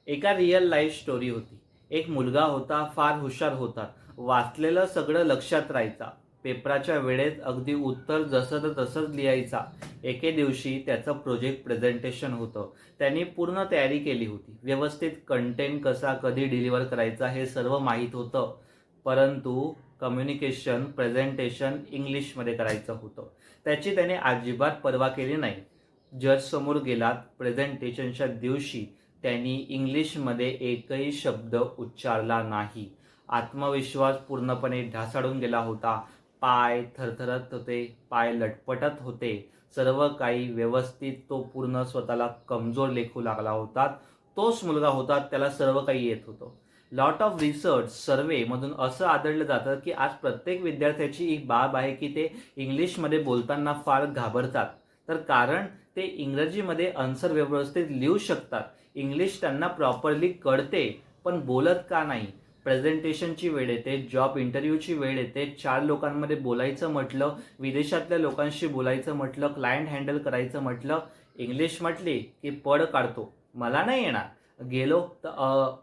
एका real life story होती. एक मुलगा होता, फार हुशार होता. वाचलेलं सगळं लक्षात राहायचा. पेपराच्या वेळेत अगदी उत्तर जसं तसंच लिहायचा. एके दिवशी त्याचं प्रोजेक्ट प्रेझेंटेशन होतं. त्यांनी पूर्ण तयारी केली होती. व्यवस्थित कंटेंट कसा कधी डिलिव्हर करायचा हे सर्व माहीत होतं. परंतु कम्युनिकेशन प्रेझेंटेशन इंग्लिशमध्ये करायचं होतं. त्याची त्याने अजिबात पर्वा केली नाही. जज समोर गेलात. प्रेझेंटेशनच्या दिवशी त्यांनी इंग्लिशमध्ये एकही शब्द उच्चारला नाही. आत्मविश्वास पूर्णपणे ढासळून गेला होता. पाय थरथरत होते, पाय लटपटत होते. सर्व काही व्यवस्थित तो पूर्ण स्वतःला कमजोर लेखू लागला होता. तोच मुलगा होता, त्याला सर्व काही येत होतं. लॉट ऑफ रिसर्च सर्वेमधून असं आढळलं जातं की आज प्रत्येक विद्यार्थ्याची एक बाब आहे की ते इंग्लिशमध्ये बोलताना फार घाबरतात. तर कारण ते इंग्रजीमध्ये आन्सर व्यवस्थित लिहू शकतात. इंग्लिश त्यांना प्रॉपरली कळते, पण बोलत का नाही? प्रेझेंटेशनची वेळ येते, जॉब इंटरव्ह्यूची वेळ येते, 4 लोकांमध्ये बोलायचं म्हटलं, विदेशातल्या लोकांशी बोलायचं म्हटलं, क्लायंट हँडल करायचं म्हटलं, इंग्लिश म्हटली की पड काढतो. मला नाही येणार. गेलो तर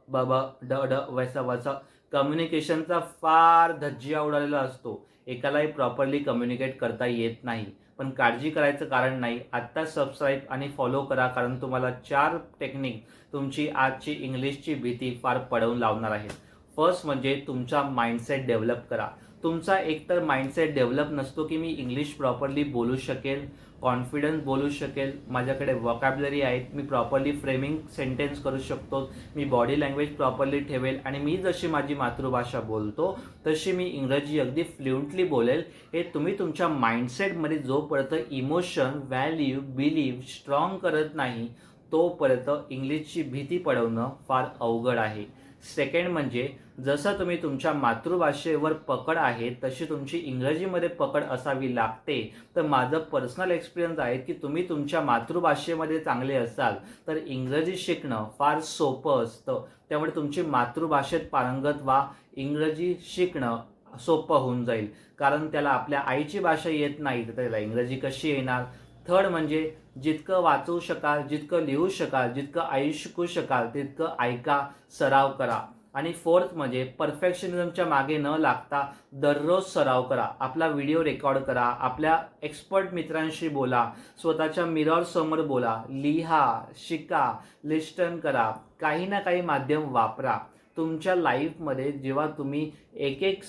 ब ब ड ड वैसा वैसा कम्युनिकेशनचा फार धज्जिया उडालेला असतो. एकालाही प्रॉपरली कम्युनिकेट करता येत नाही. पण काळजी करायचं कारण नाही. आत्ता सबस्क्राईब आणि फॉलो करा, कारण तुम्हाला 4 टेक्निक तुमची आजची इंग्लिशची भीती फार पडवून लावणार आहेत. फर्स्ट म्हणजे तुमचा माइंडसेट डेव्हलप करा. तुमचा एकतर माइंडसेट डेव्हलप नसतो की मी इंग्लिश प्रॉपरली बोलू शकेल, कॉन्फिडन्स बोलू शकेल, माझ्याकडे वॉकॅब्युलरी आहेत, मी प्रॉपरली फ्रेमिंग सेंटेन्स करू शकतो, मी बॉडी लँग्वेज प्रॉपरली ठेवेल आणि मी जशी माझी मातृभाषा बोलतो तशी मी इंग्रजी अगदी फ्लुएंटली बोलेल. हे तुम्ही तुमच्या माइंडसेटमध्ये जोपर्यंत इमोशन, व्हॅल्यू, बिलीव्ह स्ट्रॉंग करत नाही तोपर्यंत इंग्लिशची भीती पडवणं फार अवघड आहे. सेकंड म्हणजे जसं तुम्ही तुमच्या मातृभाषेवर पकड आहे तशी तुमची इंग्रजीमध्ये पकड असावी लागते. तर माझं पर्सनल एक्सपिरियन्स आहे की तुम्ही तुमच्या मातृभाषेमध्ये चांगले असाल तर इंग्रजी शिकणं फार सोपं असतं. त्यामुळे तुमची मातृभाषेत पारंगत व्हा. इंग्रजी शिकणं सोपं होऊन जाईल, कारण त्याला आपल्या आईची भाषा येत नाही तर त्याला इंग्रजी कशी येणार? थर्ड म्हणजे जितकं वाचू शकाल, जितकं लिहू शकाल, जितकं ऐकू शकाल तितकं ऐका, सराव करा. आणि फोर्थ म्हणजे परफेक्शनिझमच्या मागे न लागता दररोज सराव करा. आपला व्हिडिओ रेकॉर्ड करा, आपल्या एक्सपर्ट मित्रांशी बोला, स्वतःच्या मिरर समोर बोला, लिहा, शिका, लिस्टन करा, काही ना काही माध्यम वापरा. तुमच्या लाईफमध्ये जेव्हा तुम्ही एक एक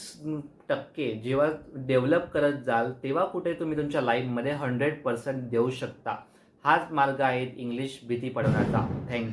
टक्के जेव्हा डेव्हलप करत जाल तेव्हा कुठे तुम्ही तुमच्या लाईफमध्ये 100% देऊ शकता. हाच मार्ग आहे इंग्लिश भीती पडवण्याचा. थँक्यू.